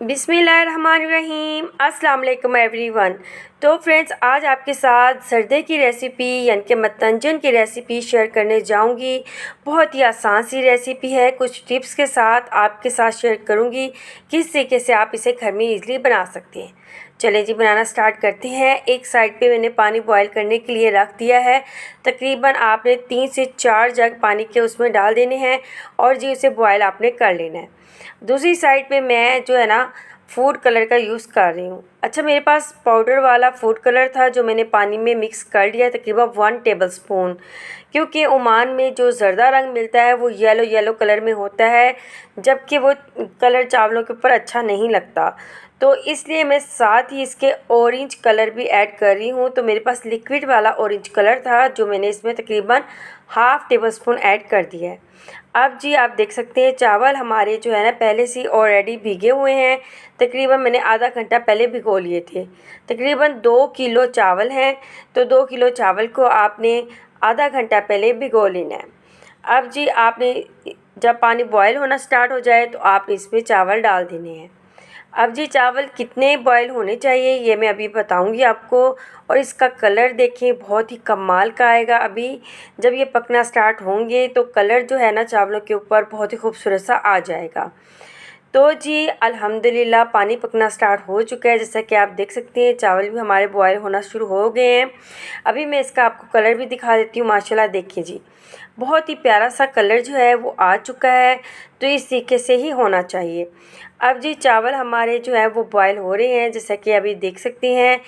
बिस्मिल्लाहिर्रहमानिर्रहीम। अस्सलाम वालेकुम एवरीवन। तो फ्रेंड्स, आज आपके साथ सर्दे की रेसिपी यानी कि मतंजन की रेसिपी शेयर करने जाऊंगी। बहुत ही आसान सी रेसिपी है, कुछ टिप्स के साथ आपके साथ शेयर करूंगी किस तरीके से आप इसे घर में इजीली बना सकते हैं। चलिए जी, बनाना स्टार्ट करते हैं। एक साइड पे मैंने पानी बॉईल करने के लिए रख दिया है। तकरीबन आपने 3 से 4 जग पानी के उसमें डाल देने हैं और जी उसे बॉयल आपने कर लेना है। दूसरी साइड पे मैं जो है ना फूड कलर का यूज़ कर रही हूँ। अच्छा, मेरे पास पाउडर वाला फूड कलर था जो मैंने पानी में मिक्स कर लिया, तकरीबन 1 टेबलस्पून। क्योंकि ओमान में जो ज़र्दा रंग मिलता है वो येलो येलो कलर में होता है, जबकि वो कलर चावलों के ऊपर अच्छा नहीं लगता। तो इसलिए मैं साथ ही इसके ऑरेंज कलर भी ऐड कर रही हूँ। तो मेरे पास लिक्विड वाला ऑरेंज कलर था जो मैंने इसमें तकरीबन हाफ़ टेबलस्पून ऐड कर दिया है। अब जी आप देख सकते हैं चावल हमारे जो है ना पहले से ऑलरेडी भीगे हुए हैं। तकरीबन मैंने आधा घंटा पहले भिगो लिए थे। तकरीबन 2 किलो चावल हैं, तो 2 किलो चावल को आपने आधा घंटा पहले भिगो लेना है। अब जी आपने जब पानी बॉयल होना स्टार्ट हो जाए तो आप इसमें चावल डाल देने हैं। अब जी चावल कितने बॉयल होने चाहिए ये मैं अभी बताऊंगी आपको। और इसका कलर देखें, बहुत ही कमाल का आएगा। अभी जब ये पकना स्टार्ट होंगे तो कलर जो है ना चावलों के ऊपर बहुत ही खूबसूरत सा आ जाएगा। तो जी अल्हम्दुलिल्लाह पानी पकना स्टार्ट हो चुका है। जैसा कि आप देख सकते हैं चावल भी हमारे बॉयल होना शुरू हो गए हैं। अभी मैं इसका आपको कलर भी दिखा देती हूँ। माशाल्लाह देखिए जी, बहुत ही प्यारा सा कलर जो है वो आ चुका है। तो इस तरीके से ही होना चाहिए। अब जी चावल हमारे जो है वो बॉयल हो रहे हैं। जैसा कि अभी देख सकते हैं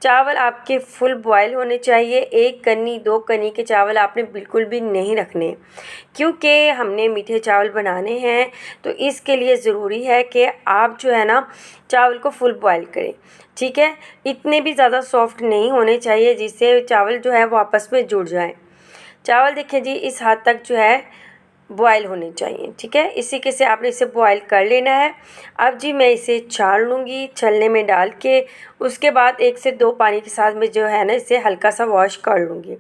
चावल आपके फुल बॉयल होने चाहिए। 1 कन्नी 2 कन्नी के चावल आपने बिल्कुल भी नहीं रखने, क्योंकि हमने मीठे चावल बनाने हैं। तो इसके लिए ज़रूरी है कि आप जो है ना चावल को फुल बॉयल करें। ठीक है, इतने भी ज़्यादा सॉफ्ट नहीं होने चाहिए जिससे चावल जो है वो आपस में जुड़ जाए। चावल देखें जी इस हद तक जो है बॉयल होने चाहिए। ठीक है, इसी के से आपने इसे बॉयल कर लेना है। अब जी मैं इसे छान लूँगी छलने में डाल के। उसके बाद 1 से 2 पानी के साथ में जो है ना इसे हल्का सा वॉश कर लूँगी।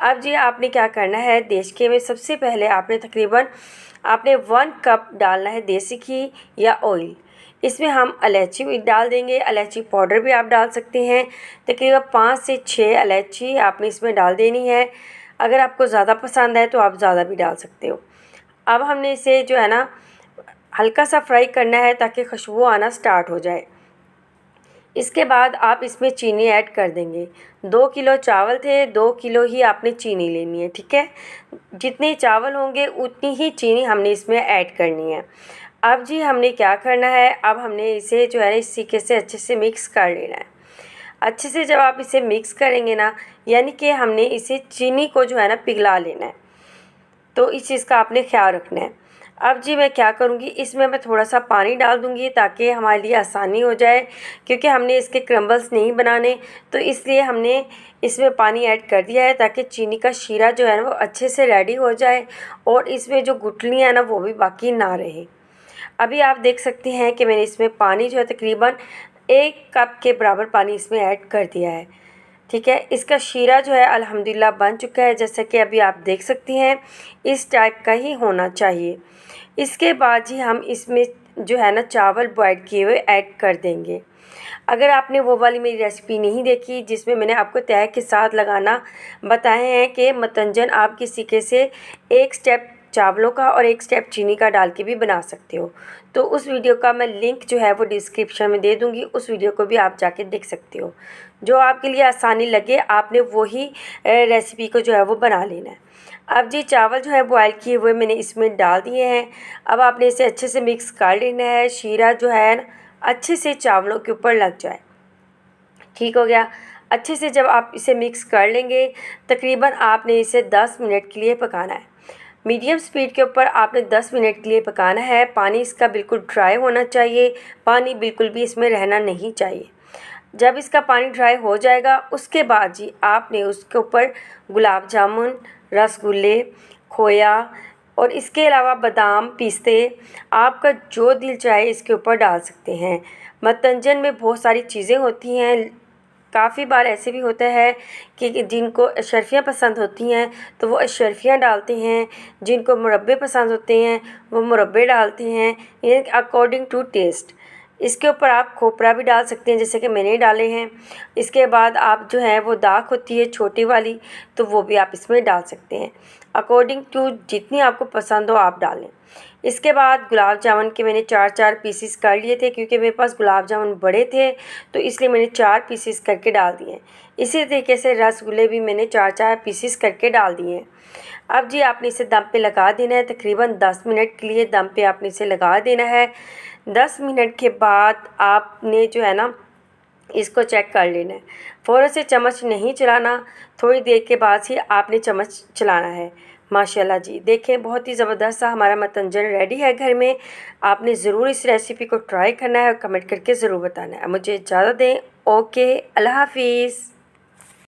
अब जी आपने क्या करना है, देसी घी में सबसे पहले आपने तकरीबन 1 कप डालना है देसी घी या ऑयल। इसमें हम इलायची भी डाल देंगे, इलायची पाउडर भी आप डाल सकते हैं। तकरीबन 5 से 6 इलायची आपने इसमें डाल देनी है। अगर आपको ज़्यादा पसंद है तो आप ज़्यादा भी डाल सकते हो। अब हमने इसे जो है ना हल्का सा फ्राई करना है ताकि खुशबू आना स्टार्ट हो जाए। इसके बाद आप इसमें चीनी ऐड कर देंगे। 2 किलो चावल थे, 2 किलो ही आपने चीनी लेनी है। ठीक है, जितने चावल होंगे उतनी ही चीनी हमने इसमें ऐड करनी है। अब जी हमने क्या करना है, अब हमने इसे जो है ना इस तरीके से अच्छे से मिक्स कर लेना है। अच्छे से जब आप इसे मिक्स करेंगे ना, यानी कि हमने इसे चीनी को जो है ना पिघला लेना है। तो इस चीज़ का आपने ख्याल रखना है। अब जी मैं क्या करूँगी, इसमें मैं थोड़ा सा पानी डाल दूँगी ताकि हमारे लिए आसानी हो जाए, क्योंकि हमने इसके क्रम्बल्स नहीं बनाने। तो इसलिए हमने इसमें पानी ऐड कर दिया है ताकि चीनी का शीरा जो है ना वो अच्छे से रेडी हो जाए और इसमें जो गुठलियाँ हैं ना वो भी बाकी ना रहे। अभी आप देख सकते हैं कि मैंने इसमें पानी जो है तकरीबन 1 कप के बराबर पानी इसमें ऐड कर दिया है। ठीक है, इसका शीरा जो है अल्हम्दुलिल्लाह बन चुका है। जैसा कि अभी आप देख सकती हैं इस टाइप का ही होना चाहिए। इसके बाद ही हम इसमें जो है ना चावल बॉयल किए हुए ऐड कर देंगे। अगर आपने वो वाली मेरी रेसिपी नहीं देखी जिसमें मैंने आपको तय के साथ लगाना बताए हैं कि मतंजन आप किसी के से 1 स्टेप चावलों का और 1 स्टेप चीनी का डाल के भी बना सकते हो, तो उस वीडियो का मैं लिंक जो है वो डिस्क्रिप्शन में दे दूँगी। उस वीडियो को भी आप जाके देख सकते हो। जो आपके लिए आसानी लगे आपने वही रेसिपी को जो है वो बना लेना है। अब जी चावल जो है बॉयल किए हुए मैंने इसमें डाल दिए हैं। अब आपने इसे अच्छे से मिक्स कर लेना है। शीरा जो है ना अच्छे से चावलों के ऊपर लग जाए। ठीक हो गया। अच्छे से जब आप इसे मिक्स कर लेंगे तकरीबन आपने इसे 10 मिनट के लिए पकाना है। मीडियम स्पीड के ऊपर आपने 10 मिनट के लिए पकाना है। पानी इसका बिल्कुल ड्राई होना चाहिए, पानी बिल्कुल भी इसमें रहना नहीं चाहिए। जब इसका पानी ड्राई हो जाएगा उसके बाद जी आपने उसके ऊपर गुलाब जामुन, रसगुल्ले, खोया और इसके अलावा बादाम, पिस्ते, आपका जो दिल चाहे इसके ऊपर डाल सकते हैं। मतंजन में बहुत सारी चीज़ें होती हैं। काफ़ी बार ऐसे भी होता है कि जिनको अशरफियाँ पसंद होती हैं तो वो अशरफियाँ डालते हैं, जिनको मुरब्बे पसंद होते हैं वो मुरब्बे डालते हैं, ये अकॉर्डिंग टू टेस्ट। इसके ऊपर आप खोपरा भी डाल सकते हैं, जैसे कि मैंने डाले हैं। इसके बाद आप जो है वो दाख होती है छोटी वाली, तो वो भी आप इसमें डाल सकते हैं। अकॉर्डिंग टू जितनी आपको पसंद हो आप डालें। इसके बाद गुलाब जामुन के मैंने 4-4 पीसेस कर लिए थे, क्योंकि मेरे पास गुलाब जामुन बड़े थे तो इसलिए मैंने 4 पीसेस करके डाल दिए। इसी तरीके से रसगुल्ले भी मैंने 4-4 पीसेस करके डाल दिए। अब जी आपने इसे दम पे लगा देना है, तकरीबन 10 मिनट के लिए दम पे आपने इसे लगा देना है। 10 मिनट के बाद आपने जो है ना इसको चेक कर लेना है। फ़ौरन से चम्मच नहीं चलाना, थोड़ी देर के बाद ही आपने चम्मच चलाना है। माशाल्लाह जी, देखें बहुत ही ज़बरदस्त सा हमारा मतंजन रेडी है घर में। आपने ज़रूर इस रेसिपी को ट्राई करना है और कमेंट करके ज़रूर बताना है। मुझे इजाज़त दें। ओके, अल्लाह हाफ़िज़।